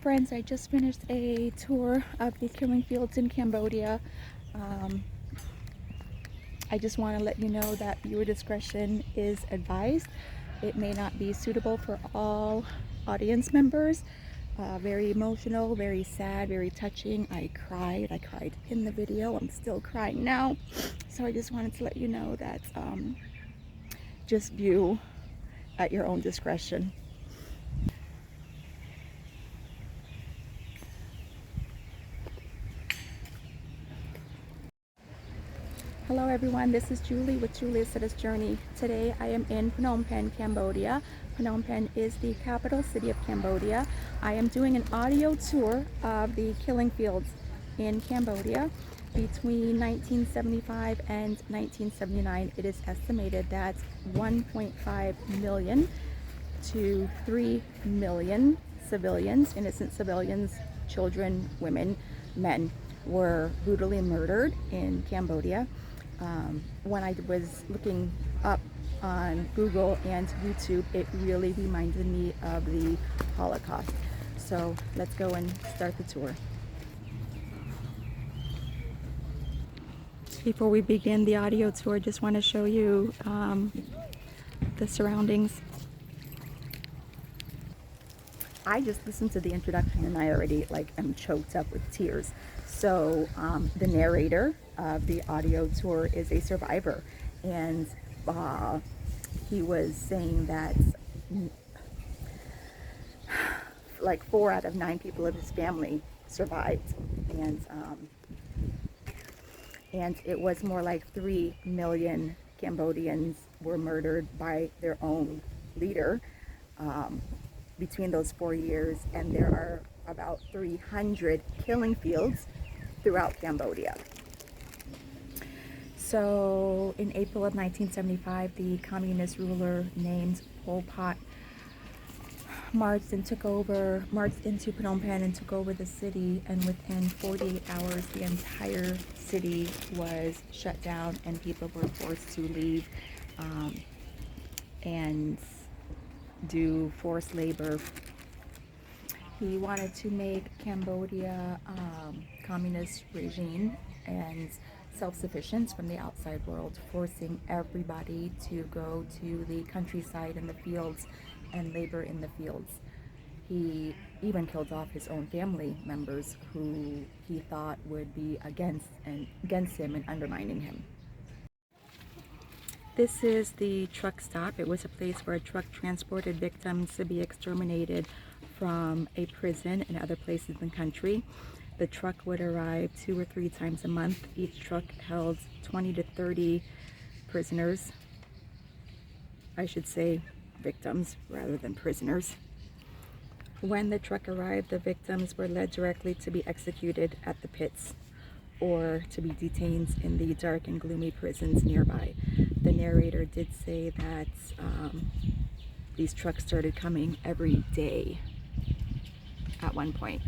Friends, I just finished a tour of the killing fields in Cambodia. I just want to let you know that viewer discretion is advised. It may not be suitable for all audience members. Very emotional, very sad, very touching. I cried in the video. I'm still crying now. So I just wanted to let you know that just view at your own discretion. Hello everyone, this is Julie with Julie Acetta's Journey. Today I am in Phnom Penh, Cambodia. Phnom Penh is the capital city of Cambodia. I am doing an audio tour of the killing fields in Cambodia. Between 1975 and 1979, it is estimated that 1.5 million to 3 million civilians, innocent civilians, children, women, men, were brutally murdered in Cambodia. When I was looking up on Google and YouTube, it really reminded me of the Holocaust. So let's go and start the tour. Before we begin the audio tour, just want to show you the surroundings. I just listened to the introduction and I already am choked up with tears. So the narrator of the audio tour is a survivor, and he was saying that 4 out of 9 people of his family survived, and it was more like 3 million Cambodians were murdered by their own leader between those 4 years, and there are about 300 killing fields throughout Cambodia. So in April of 1975, the communist ruler named Pol Pot marched into Phnom Penh and took over the city, and within 48 hours the entire city was shut down and people were forced to leave and do forced labor. He wanted to make Cambodia communist regime and self-sufficient from the outside world, forcing everybody to go to the countryside and the fields and labor in the fields. He even killed off his own family members who he thought would be against him and undermining him. This is the truck stop. It was a place where a truck transported victims to be exterminated from a prison and other places in the country. The truck would arrive 2 or 3 times a month. Each truck held 20 to 30 prisoners. I should say victims rather than prisoners. When the truck arrived, the victims were led directly to be executed at the pits or to be detained in the dark and gloomy prisons nearby. The narrator did say that these trucks started coming every day at one point.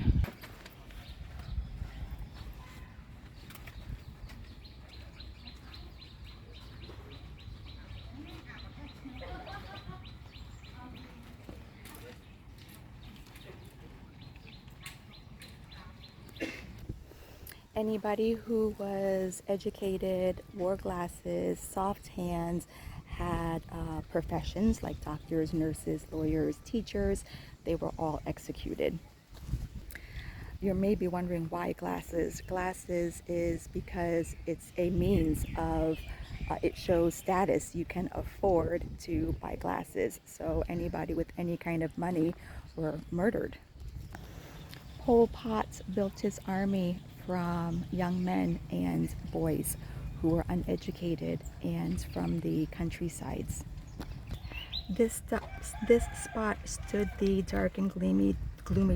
Anybody who was educated, wore glasses, soft hands, had professions like doctors, nurses, lawyers, teachers, they were all executed. You may be wondering why glasses. Glasses is because it's a means of, it shows status. You can afford to buy glasses. So anybody with any kind of money were murdered. Pol Pot built his army from young men and boys who were uneducated and from the countrysides. This spot stood the dark and gloomy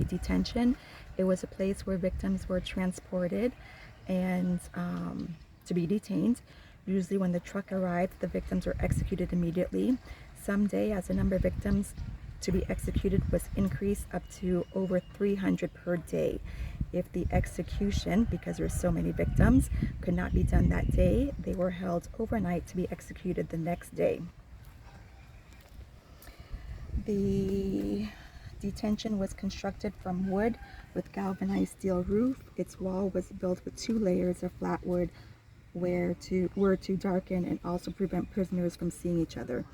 detention. It was a place where victims were transported and to be detained. Usually when the truck arrived, the victims were executed immediately. Someday, as the number of victims to be executed was increased up to over 300 per day. If the execution, because there were so many victims, could not be done that day, they were held overnight to be executed the next day. The Detention was constructed from wood with galvanized steel roof. Its wall was built with 2 layers of flat wood were to darken and also prevent prisoners from seeing each other.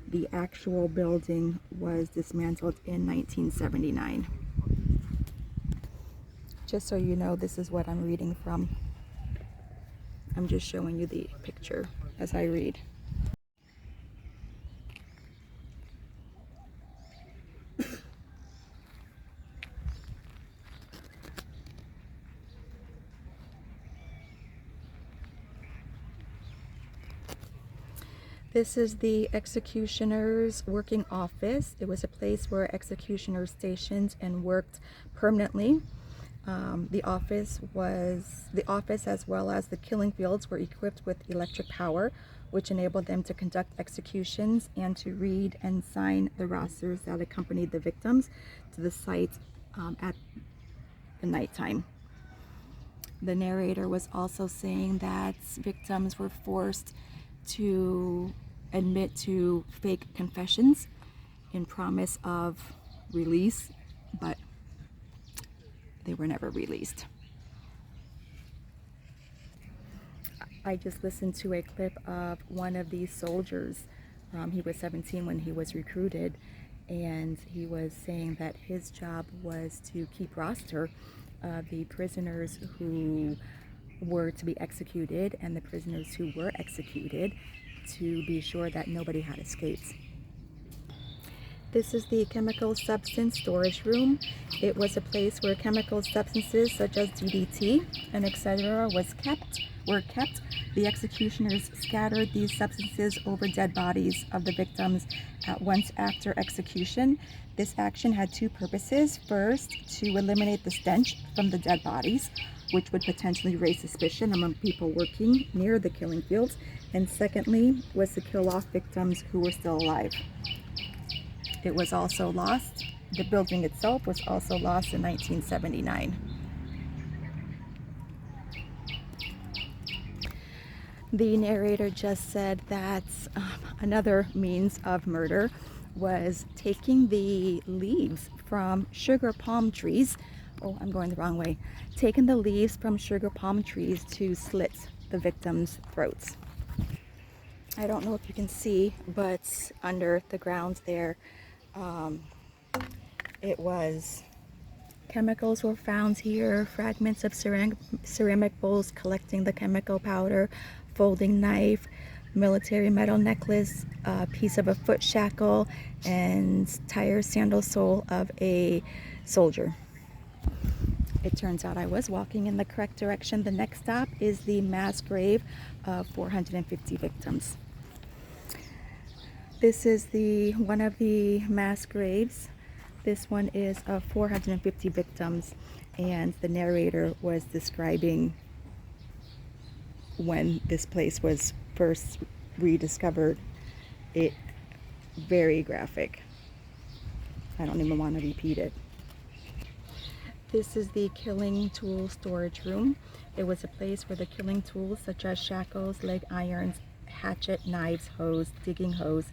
The actual building was dismantled in 1979. Just so you know, this is what I'm reading from. I'm just showing you the picture as I read. This is the executioner's working office. It was a place where executioners stationed and worked permanently. The office as well as the killing fields were equipped with electric power, which enabled them to conduct executions and to read and sign the rosters that accompanied the victims to the site at the nighttime. The narrator was also saying that victims were forced to admit to fake confessions in promise of release, but they were never released. I just listened to a clip of one of these soldiers. He was 17 when he was recruited, and he was saying that his job was to keep roster of the prisoners who were to be executed and the prisoners who were executed, to be sure that nobody had escaped. This is the chemical substance storage room. It was a place where chemical substances such as DDT and etc. were kept. The executioners scattered these substances over dead bodies of the victims at once after execution. This action had 2 purposes. First, to eliminate the stench from the dead bodies, which would potentially raise suspicion among people working near the killing fields. And secondly, was to kill off victims who were still alive. It was also lost. The building itself was also lost in 1979. The narrator just said that another means of murder was taking the leaves from sugar palm trees. Oh, I'm going the wrong way. Taking the leaves from sugar palm trees to slit the victims' throats. I don't know if you can see, but under the ground there, it was chemicals were found here, fragments of ceramic bowls collecting the chemical powder, folding knife, military metal necklace, a piece of a foot shackle, and tire sandal sole of a soldier. It turns out I was walking in the correct direction. The next stop is the mass grave of 450 victims. This is one of the mass graves. This one is of 450 victims, and the narrator was describing when this place was first rediscovered. It very graphic. I don't even want to repeat it. This is the killing tool storage room. It was a place where the killing tools such as shackles, leg irons, hatchet, knives, hoes, digging hoes,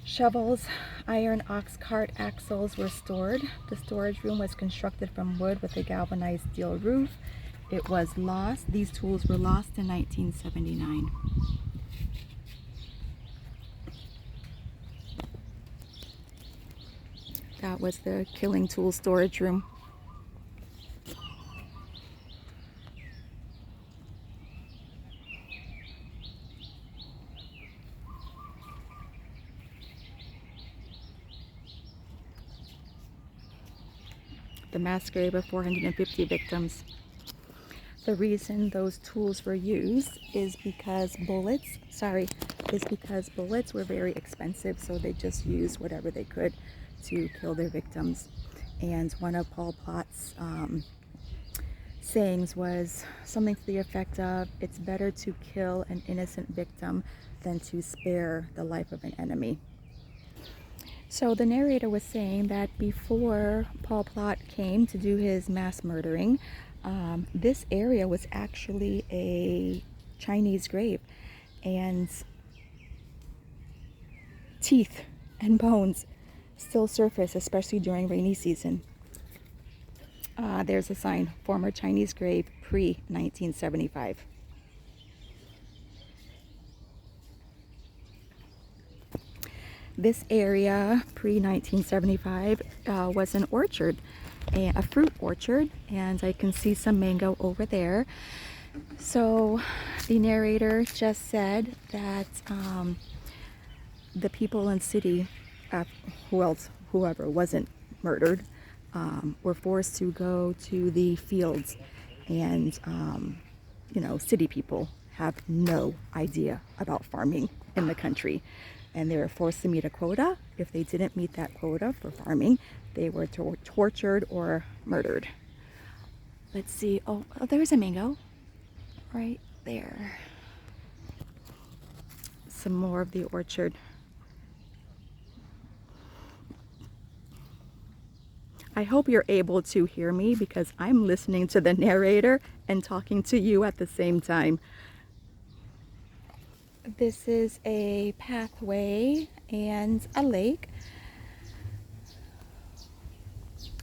shovels, iron ox cart axles were stored. The storage room was constructed from wood with a galvanized steel roof. It was lost. These tools were lost in 1979. That was the killing tool storage room. The mass grave of 450 victims. The reason those tools were used is because bullets were very expensive, so they just used whatever they could to kill their victims. And one of Pol Pot's sayings was something to the effect of, "It's better to kill an innocent victim than to spare the life of an enemy." So the narrator was saying that before Pol Pot came to do his mass murdering, this area was actually a Chinese grave, and teeth and bones still surface, especially during rainy season. There's a sign, former Chinese grave pre-1975. This area pre-1975 was an orchard, a fruit orchard, and I can see some mango over there. So the narrator just said that the people in the city, whoever wasn't murdered, were forced to go to the fields, and city people have no idea about farming in the country, and they were forced to meet a quota. If they didn't meet that quota for farming, they were tortured or murdered. Let's see. Oh, there's a mango right there. Some more of the orchard. I hope you're able to hear me because I'm listening to the narrator and talking to you at the same time. This is a pathway and a lake.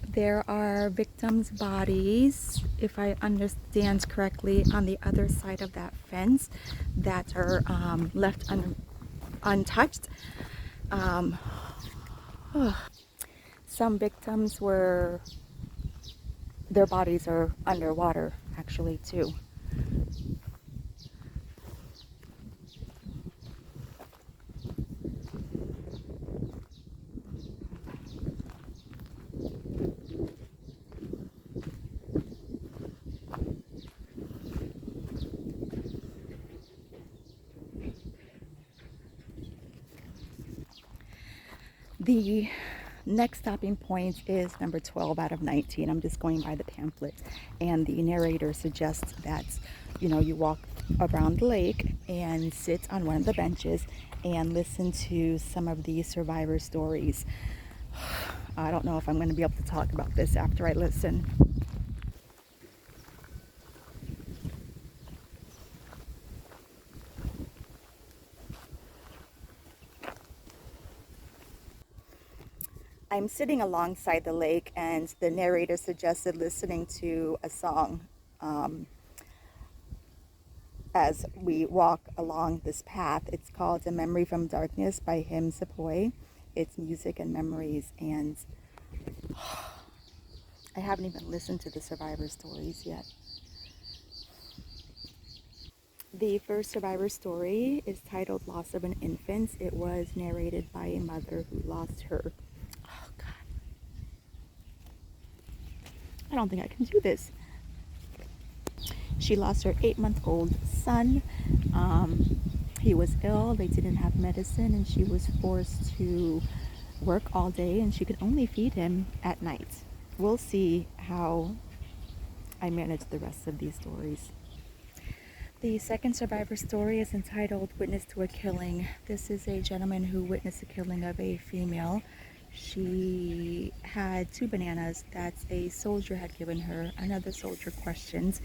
There are victims' bodies, if I understand correctly, on the other side of that fence that are left untouched. Some victims their bodies are underwater actually too. The next stopping point is number 12 out of 19. I'm just going by the pamphlet, and the narrator suggests that you walk around the lake and sit on one of the benches and listen to some of the survivor stories. I don't know if I'm going to be able to talk about this after I listen. I'm sitting alongside the lake, and the narrator suggested listening to a song as we walk along this path. It's called A Memory from Darkness by Him Sepoy. It's music and memories, and I haven't even listened to the survivor stories yet. The first survivor story is titled Loss of an Infant. It was narrated by a mother who lost her. Oh, God. I don't think I can do this. She lost her 8-month-old son. He was ill. They didn't have medicine, and she was forced to work all day, and she could only feed him at night. We'll see how I manage the rest of these stories. The second survivor story is entitled Witness to a Killing. This is a gentleman who witnessed the killing of a female. She had 2 bananas that a soldier had given her. Another soldier questioned,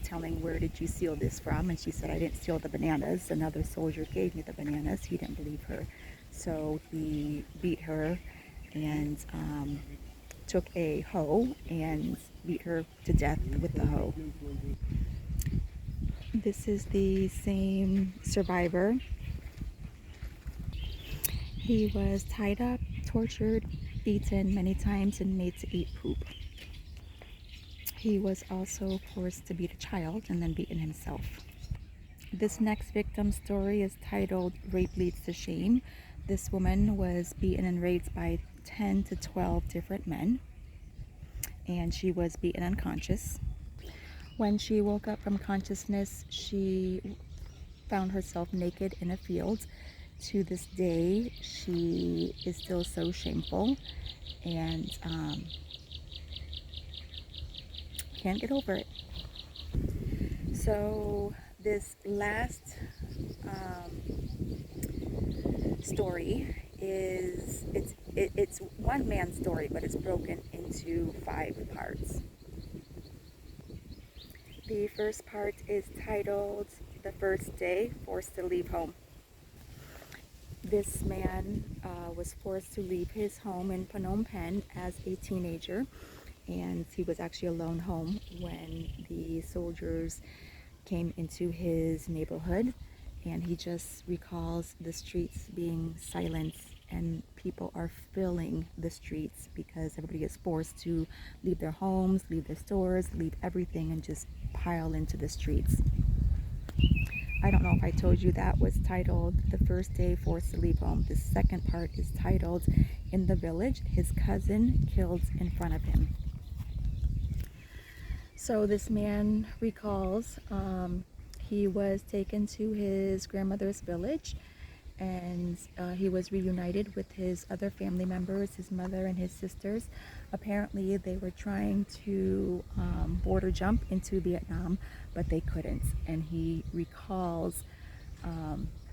telling, where did you steal this from? And she said, I didn't steal the bananas. Another soldier gave me the bananas. He didn't believe her. So he beat her and took a hoe and beat her to death with the hoe. This is the same survivor. He was tied up, tortured, beaten many times, and made to eat poop. He was also forced to beat a child and then beaten himself. This next victim story is titled Rape Leads to Shame. This woman was beaten and raped by 10 to 12 different men, and she was beaten unconscious. When she woke up from consciousness, she found herself naked in a field. To this day, she is still so shameful and can't get over it. So this last story is it's one man's story, but it's broken into 5 parts. The first part is titled The First Day, Forced to Leave Home. This man was forced to leave his home in Phnom Penh as a teenager, and he was actually alone home when the soldiers came into his neighborhood. And he just recalls the streets being silent, and people are filling the streets because everybody is forced to leave their homes, leave their stores, leave everything, and just pile into the streets. I don't know if I told you that was titled The First Day Forced to Leave Home. The second part is titled In the Village, His Cousin Killed in Front of Him. So this man recalls he was taken to his grandmother's village, and he was reunited with his other family members, his mother and his sisters. Apparently they were trying to border jump into Vietnam, but they couldn't. And he recalls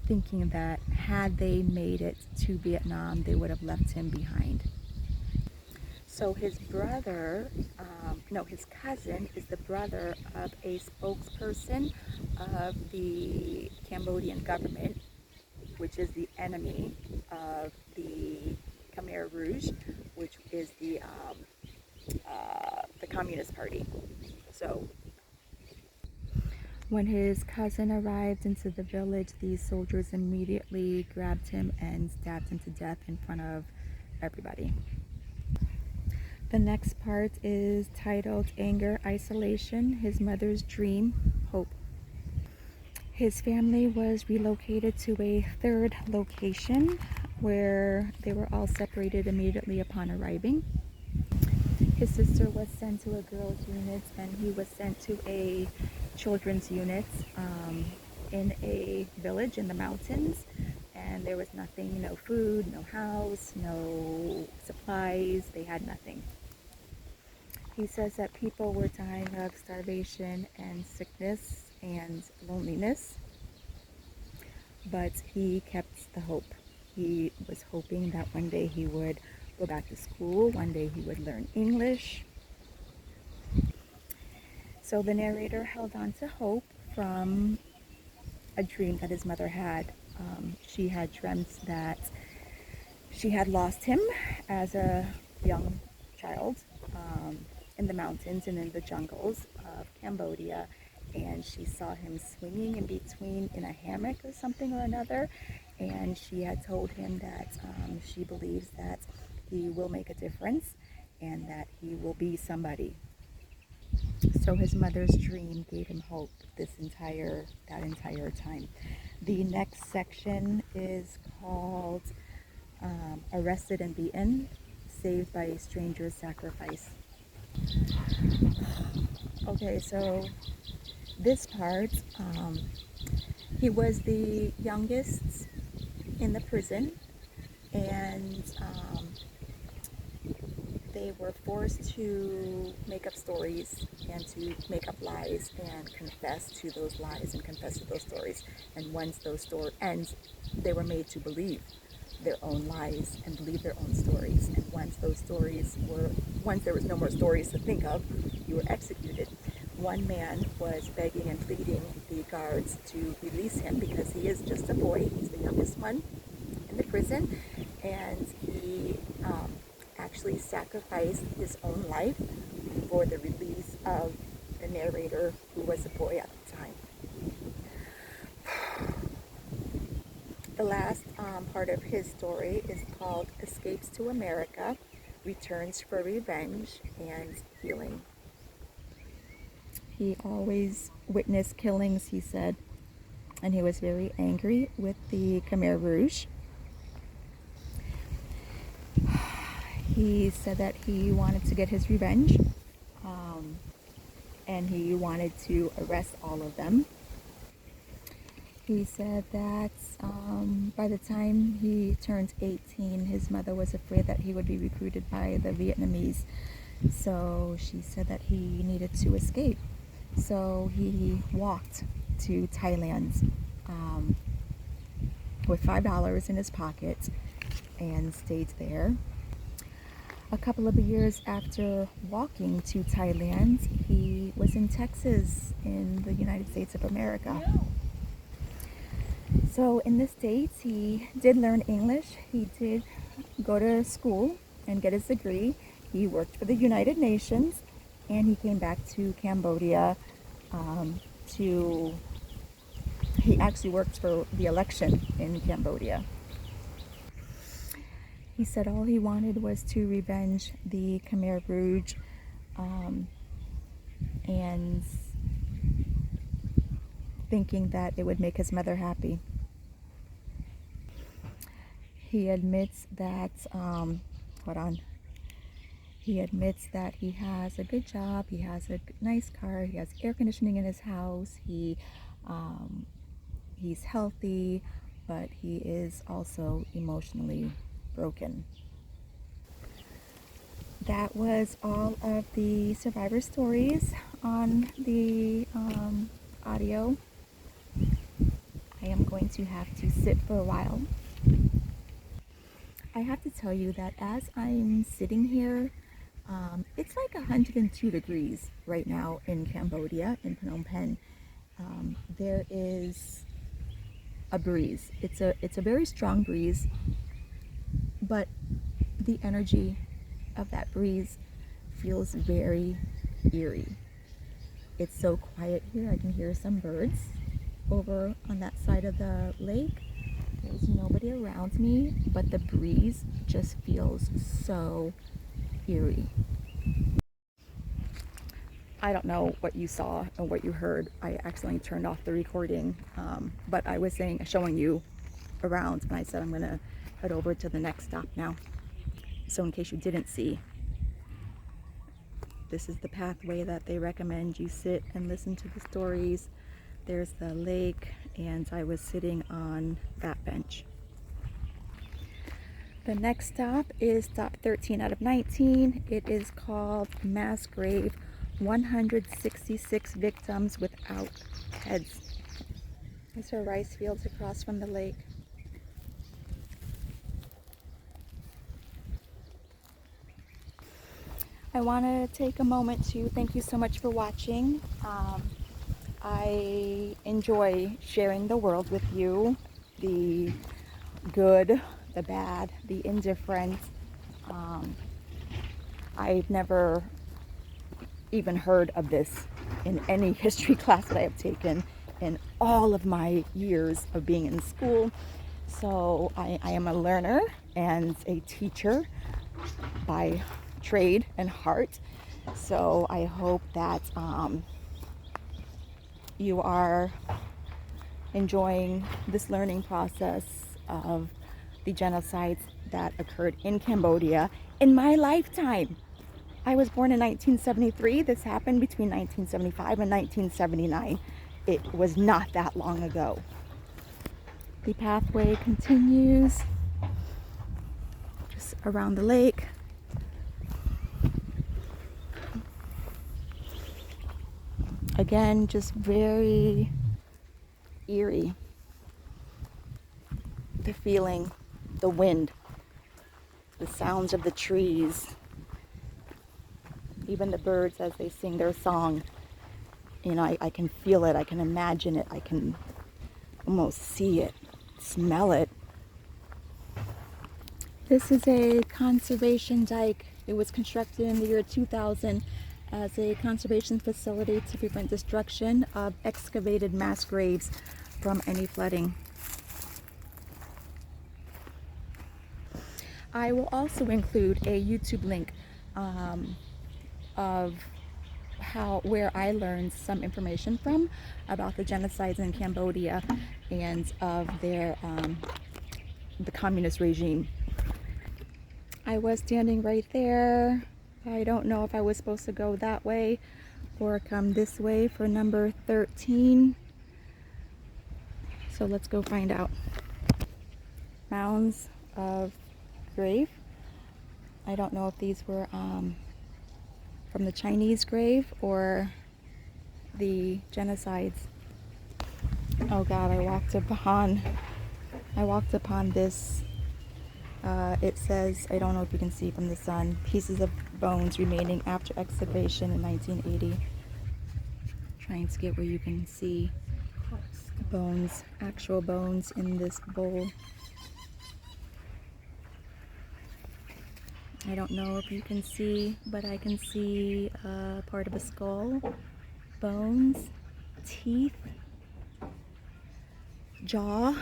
thinking that had they made it to Vietnam, they would have left him behind. So his brother, his cousin is the brother of a spokesperson of the Cambodian government, which is the enemy of the Khmer Rouge, which is the Communist Party. So when his cousin arrived into the village, these soldiers immediately grabbed him and stabbed him to death in front of everybody. The next part is titled Anger, Isolation, His Mother's Dream, Hope. His family was relocated to a third location where they were all separated immediately upon arriving. His sister was sent to a girls' unit, and he was sent to a children's unit in a village in the mountains. And there was nothing, no food, no house, no supplies. They had nothing. He says that people were dying of starvation and sickness and loneliness, but he kept the hope. He was hoping that one day he would go back to school, one day he would learn English. So the narrator held on to hope from a dream that his mother had. She had dreamt that she had lost him as a young child in the mountains and in the jungles of Cambodia, and she saw him swinging in between in a hammock or something or another, and she had told him that she believes that he will make a difference and that he will be somebody. So his mother's dream gave him hope that entire time. The next section is called Arrested and Beaten, Saved by a Stranger's Sacrifice. Okay, so this part, he was the youngest in the prison, and they were forced to make up stories and to make up lies and confess to those lies and confess to those stories. And once those stories ends, they were made to believe their own lies and believe their own stories. And once there was no more stories to think of, you were executed. One man was begging and pleading the guards to release him because he is just a boy. He's the youngest one in the prison, and he actually sacrificed his own life for the release of the narrator, who was a boy at the time. The last part of his story is called Escapes to America, Returns for Revenge and Healing. He always witnessed killings, he said, and he was very angry with the Khmer Rouge. He said that he wanted to get his revenge, and he wanted to arrest all of them. He said that by the time he turned 18, his mother was afraid that he would be recruited by the Vietnamese. So she said that he needed to escape. So he walked to Thailand with $5 in his pocket and stayed there. A couple of years after walking to Thailand, he was in Texas in the United States of America. So in the States, he did learn English. He did go to school and get his degree. He worked for the United Nations, and he came back to Cambodia he actually worked for the election in Cambodia. He said all he wanted was to revenge the Khmer Rouge, and thinking that it would make his mother happy. He admits that, he admits that he has a good job, he has a nice car, he has air conditioning in his house, he's healthy, but he is also emotionally broken. That was all of the survivor stories on the audio. I am going to have to sit for a while. I have to tell you that as I'm sitting here, it's like 102 degrees right now in Cambodia, in Phnom Penh. There is a breeze. It's a very strong breeze, but the energy of that breeze feels very eerie. It's so quiet here. I can hear some birds over on that side of the lake. There's nobody around me, but the breeze just feels so eerie. I don't know what you saw or what you heard. I accidentally turned off the recording, but I was showing you around, and I said I'm gonna head over to the next stop now. So in case you didn't see, this is the pathway that they recommend you sit and listen to the stories. There's the lake, and I was sitting on that bench. The next stop is stop 13 out of 19. It is called Mass Grave, 166 victims without heads. These are rice fields across from the lake. I want to take a moment to thank you so much for watching. I enjoy sharing the world with you, the good, the bad, the indifferent. I've never even heard of this in any history class that I have taken in all of my years of being in school. So I am a learner and a teacher by trade and heart. So I hope that you are enjoying this learning process of the genocides that occurred in Cambodia in my lifetime. I was born in 1973. This happened between 1975 and 1979. It was not that long ago. The pathway continues just around the lake. Again, just very eerie. The feeling, the wind, the sounds of the trees, even the birds as they sing their song. You know, I can feel it, I can imagine it, I can almost see it, smell it. This is a conservation dike. It was constructed in the year 2000 as a conservation facility to prevent destruction of excavated mass graves from any flooding. I will also include a YouTube link of where I learned some information from about the genocides in Cambodia and of their the communist regime. I was standing right there. I don't know if I was supposed to go that way or come this way for number 13. So let's go find out. Mounds of grave. I don't know if these were from the Chinese grave or the genocides. Oh God, I walked upon this. It says, I don't know if you can see from the sun, pieces of bones remaining after excavation in 1980. Trying to get where you can see. Bones, actual bones in this bowl. I don't know if you can see, but I can see part of a skull, bones, teeth, jaw.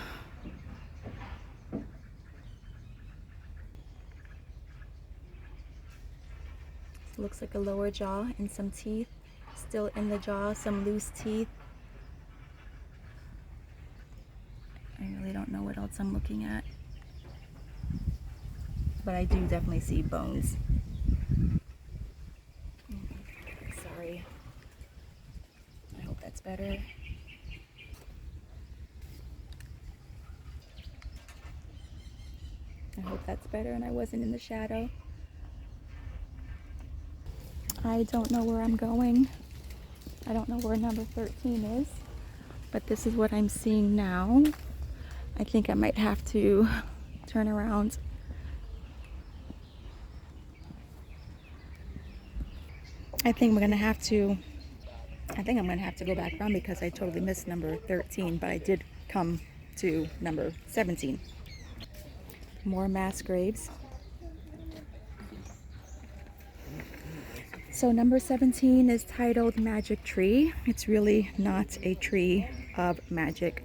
Looks like a lower jaw and some teeth still in the jaw, some loose teeth. I really don't know what else I'm looking at, but I do definitely see bones. Sorry. I hope that's better. I hope that's better and I wasn't in the shadow. I don't know where I'm going. I don't know where number 13 is, but this is what I'm seeing now. I think I might have to turn around. I think I'm gonna have to go back around because I totally missed number 13, but I did come to number 17. More mass graves. So number 17 is titled Magic Tree. It's really not a tree of magic.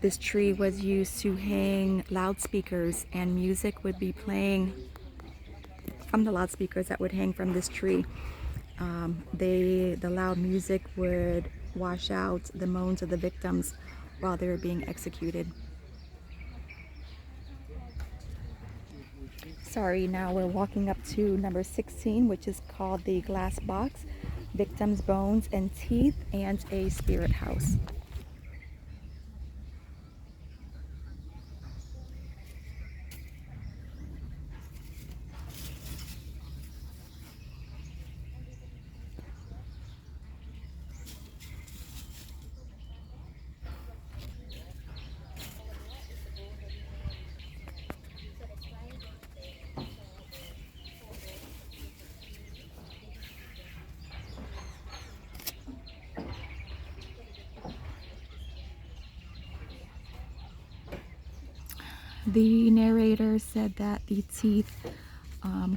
This tree was used to hang loudspeakers, and music would be playing from the loudspeakers that would hang from this tree. The loud music would wash out the moans of the victims while they were being executed. Sorry, now we're walking up to number 16, which is called the Glass Box, Victims' Bones and Teeth, and a Spirit House. The narrator said that the teeth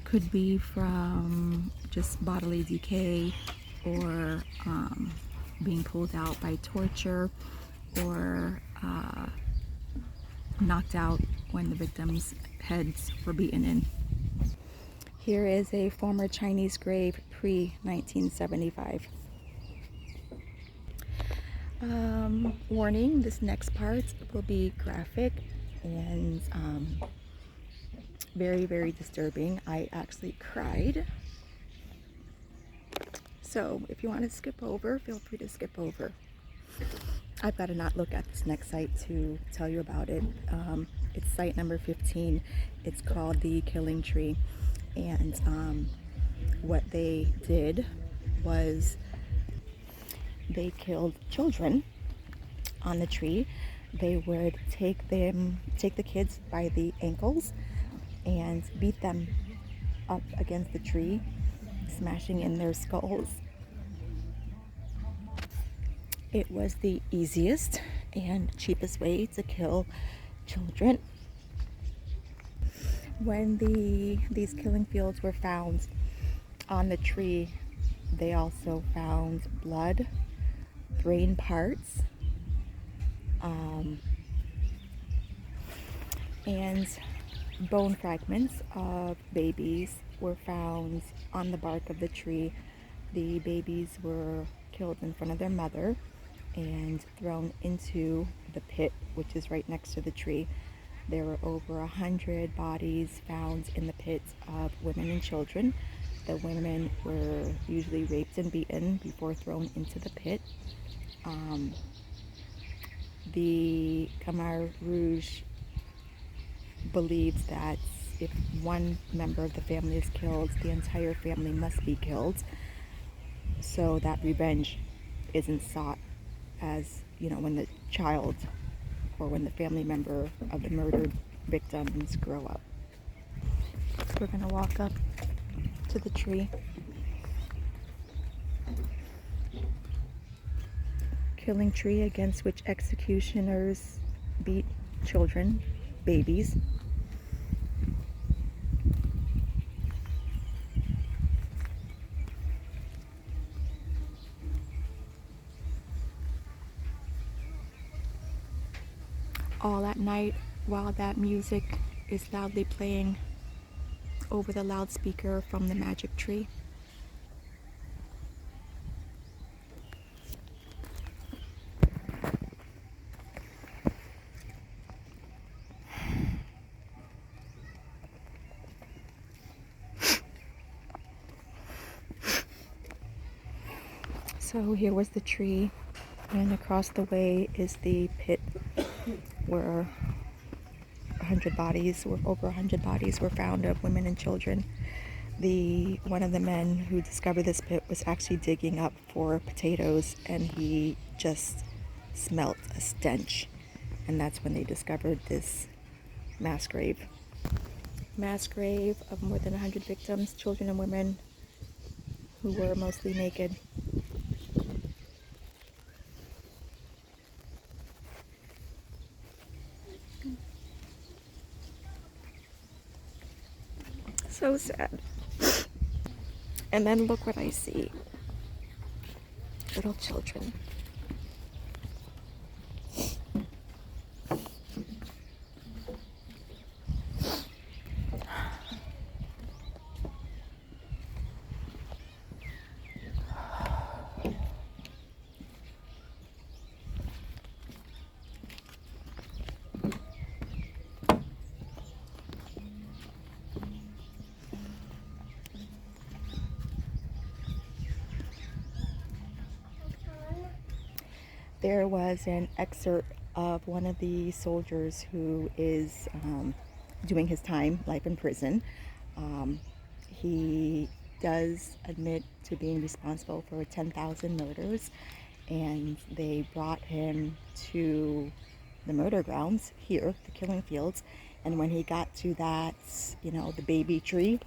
could be from just bodily decay or being pulled out by torture or knocked out when the victims' heads were beaten in. Here is a former Chinese grave pre-1975. Warning, this next part will be graphic and very, very disturbing. I actually cried. So if you want to skip over, feel free to skip over. I've got to not look at this next site to tell you about it. It's site number 15. It's called the Killing Tree. And what they did was they killed children on the tree. They would take the kids by the ankles and beat them up against the tree, smashing in their skulls. It was the easiest and cheapest way to kill children. When these killing fields were found on the tree, they also found blood, brain parts, and bone fragments of babies were found on the bark of the tree. The babies were killed in front of their mother and thrown into the pit, which is right next to the tree. There were over 100 bodies found in the pits of women and children. The women were usually raped and beaten before thrown into the pit. The Khmer Rouge believes that if one member of the family is killed, the entire family must be killed, so that revenge isn't sought, as when the child or when the family member of the murdered victims grow up. We're gonna walk up to the tree. killing tree against which executioners beat children, babies. All at night while that music is loudly playing over the loudspeaker from the magic tree. So here was the tree, and across the way is the pit where over 100 bodies were found of women and children. One of the men who discovered this pit was actually digging up for potatoes, and he just smelt a stench, and that's when they discovered this mass grave. Mass grave of more than 100 victims, children and women who were mostly naked. So sad. And then look what I see. Little children. There was an excerpt of one of the soldiers who is doing his time, life in prison. He does admit to being responsible for 10,000 murders, and they brought him to the murder grounds here, the killing fields, and when he got to that, the baby tree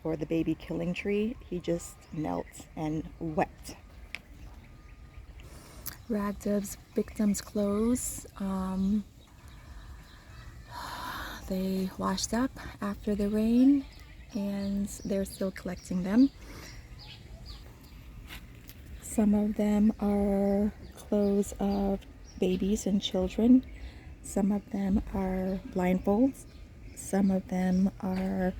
or the baby killing tree, he just knelt and wept. Ragdub's victims' clothes, they washed up after the rain, and they're still collecting them. Some of them are clothes of babies and children. Some of them are blindfolds. Some of them are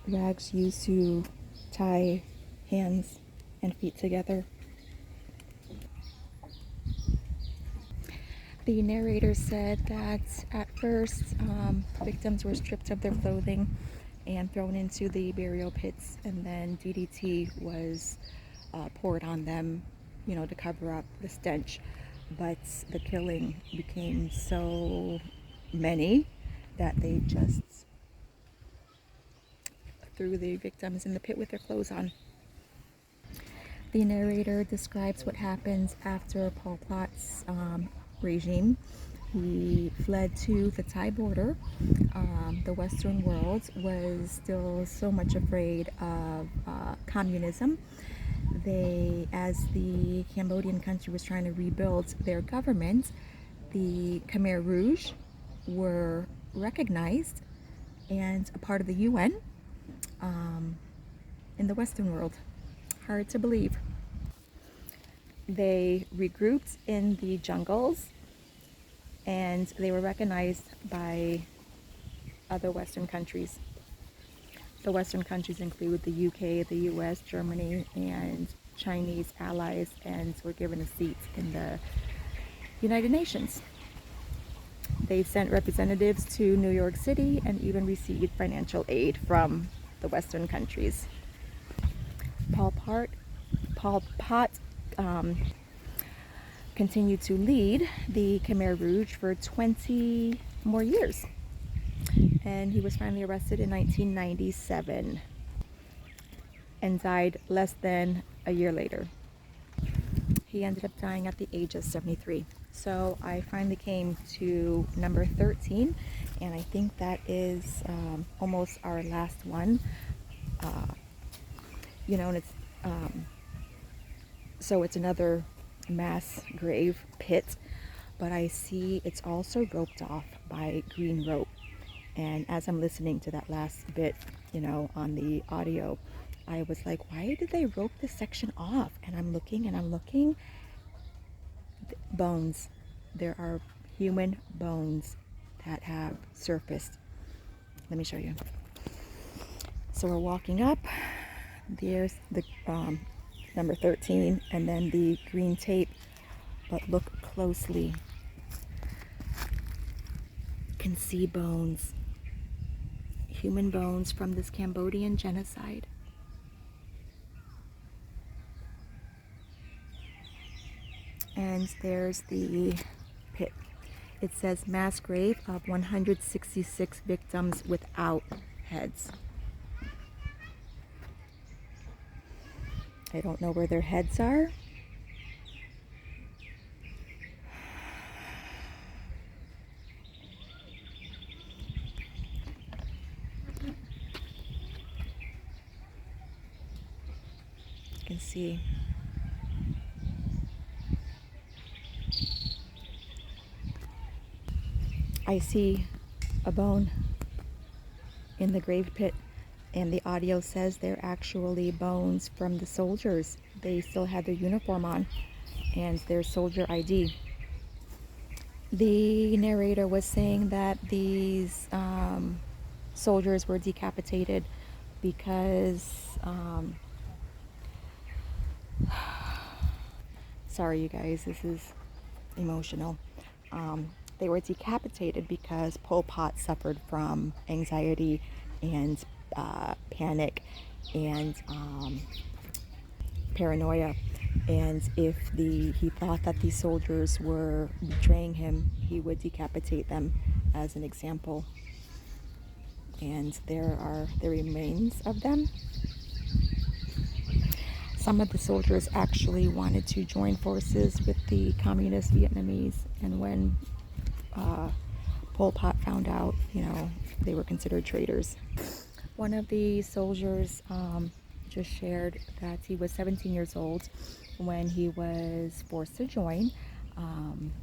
rags used to tie hands and feet together. The narrator said that at first victims were stripped of their clothing and thrown into the burial pits, and then DDT was poured on them, to cover up the stench. But the killing became so many that they just threw the victims in the pit with their clothes on. The narrator describes what happens after Pol Pot's regime. He fled to the Thai border. The Western world was still so much afraid of communism. As the Cambodian country was trying to rebuild their government, the Khmer Rouge were recognized and a part of the UN in the Western world. Hard to believe. They regrouped in the jungles, and they were recognized by other Western countries. The Western countries include the UK, the US, Germany, and Chinese allies, and were given a seat in the United Nations. They sent representatives to New York City and even received financial aid from the Western countries. Pol Pot continued to lead the Khmer Rouge for 20 more years, and he was finally arrested in 1997 and died less than a year later. He ended up dying at the age of 73. So I finally came to number 13, and I think that is almost our last one. And it's so it's another mass grave pit, but I see it's also roped off by green rope. And as I'm listening to that last bit, you know, on the audio, I was like, why did they rope this section off? And I'm looking and I'm looking. Bones. There are human bones that have surfaced. Let me show you. So we're walking up. There's the number 13 and then the green tape. But look closely. You can see bones. Human bones from this Cambodian genocide. And there's the pit. It says mass grave of 166 victims without heads. I don't know where their heads are. You can see. I see a bone in the grave pit, and the audio says they're actually bones from the soldiers. They still had their uniform on and their soldier ID. The narrator was saying that these soldiers were decapitated because sorry you guys, this is emotional. They were decapitated because Pol Pot suffered from anxiety and panic and paranoia. And if he thought that these soldiers were betraying him, he would decapitate them as an example. And there are the remains of them. Some of the soldiers actually wanted to join forces with the communist Vietnamese, and when Pol Pot found out, you know, they were considered traitors. One of the soldiers just shared that he was 17 years old when he was forced to join.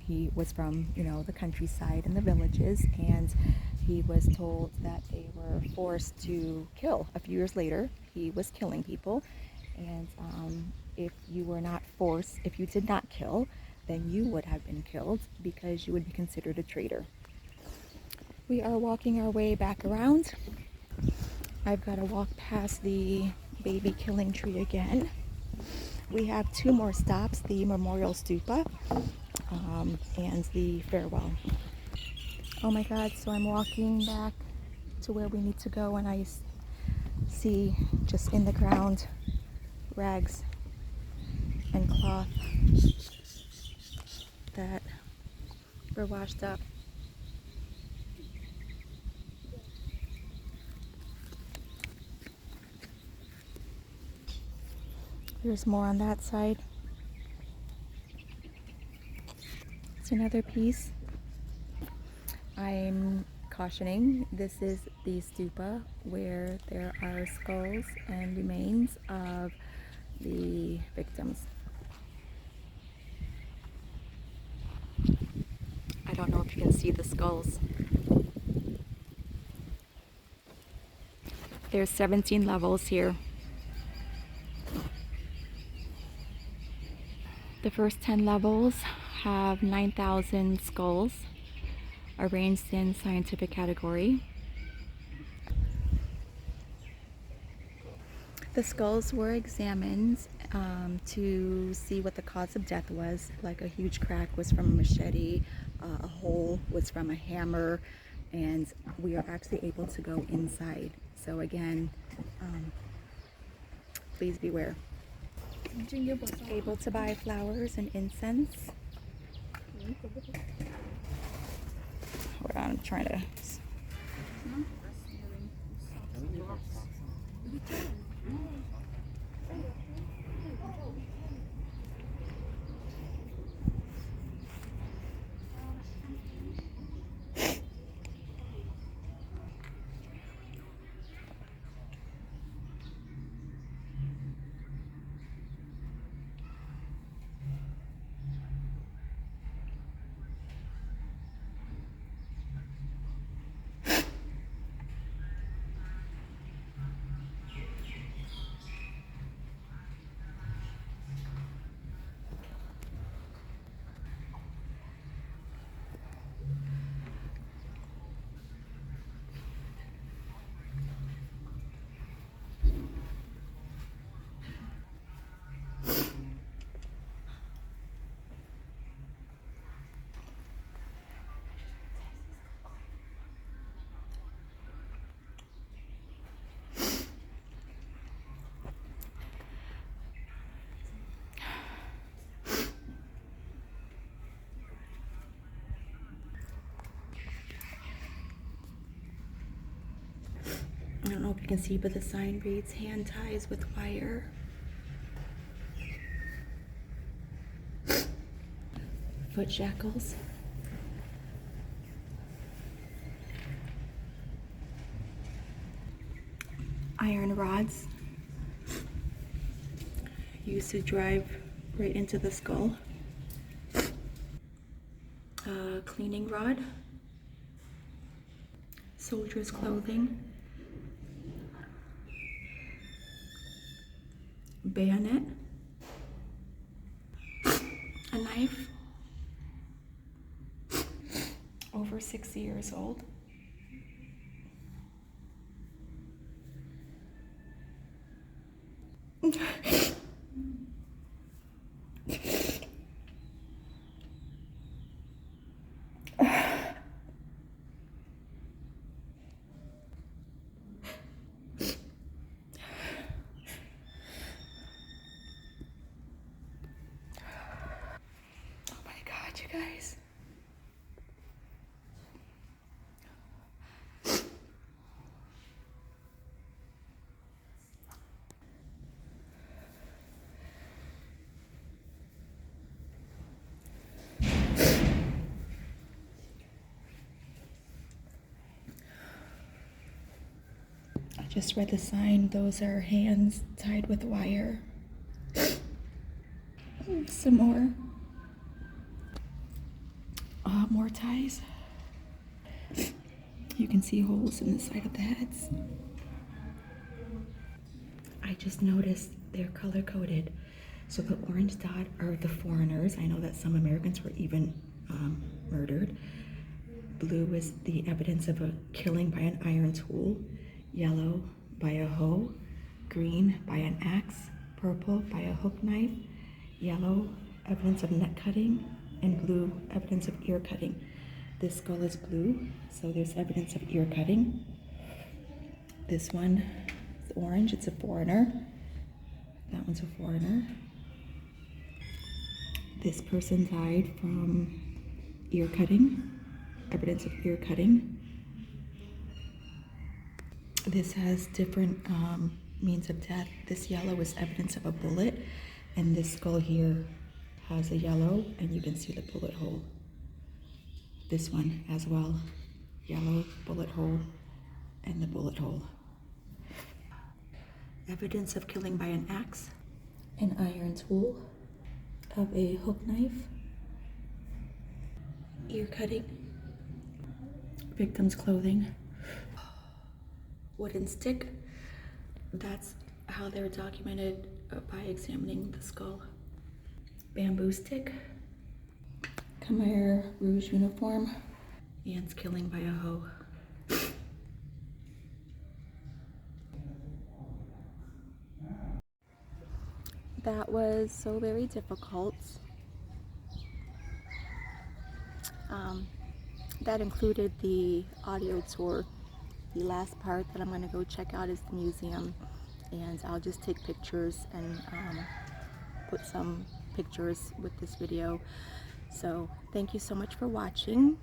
He was from, you know, the countryside and the villages, and he was told that they were forced to kill. A few years later, he was killing people, and if you were not forced, if you did not kill, then you would have been killed because you would be considered a traitor. We are walking our way back around. I've got to walk past the baby killing tree again. We have two more stops, the memorial stupa and the farewell. Oh my God, so I'm walking back to where we need to go, and I see just in the ground rags and cloth that were washed up. There's more on that side. It's another piece. I'm cautioning, this is the stupa where there are skulls and remains of the victims. I don't know if you can see the skulls. There's 17 levels here. The first 10 levels have 9,000 skulls arranged in scientific category. The skulls were examined to see what the cause of death was. Like a huge crack was from a machete, a hole was from a hammer, and we are actually able to go inside. So again, please beware. Able to buy flowers and incense. Hold on, I'm trying to. can see, but the sign reads hand ties with wire. Foot shackles. Iron rods used to drive right into the skull. Cleaning rod. Soldier's clothing. Bayonet. A knife. Over 60 years old. You guys. I just read the sign. Those are hands tied with wire. Some more. More ties. You can see holes in the side of the heads. I just noticed they're color coded. So the orange dot are the foreigners. I know that some Americans were even murdered. Blue is the evidence of a killing by an iron tool. Yellow by a hoe. Green by an axe. Purple by a hook knife. Yellow, evidence of neck cutting. And blue, evidence of ear cutting. This skull is blue, so there's evidence of ear cutting. This one is orange, it's a foreigner. That one's a foreigner. This person died from ear cutting, evidence of ear cutting. This has different means of death. This yellow is evidence of a bullet, and this skull here has a yellow, and you can see the bullet hole. This one as well, yellow bullet hole and the bullet hole. Evidence of killing by an axe, an iron tool, of a hook knife, ear cutting, victim's clothing, wooden stick. That's how they're documented by examining the skull. Bamboo stick, Khmer Rouge uniform, ants killing by a hoe. That was so very difficult. That included the audio tour. The last part that I'm going to go check out is the museum, and I'll just take pictures and put some pictures with this video. So thank you so much for watching.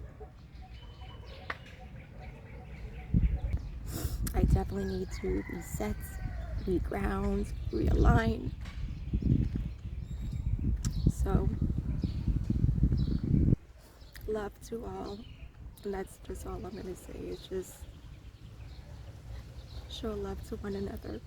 I definitely need to reset, reground, realign. So love to all, and that's just all I'm going to say. It's just show love to one another.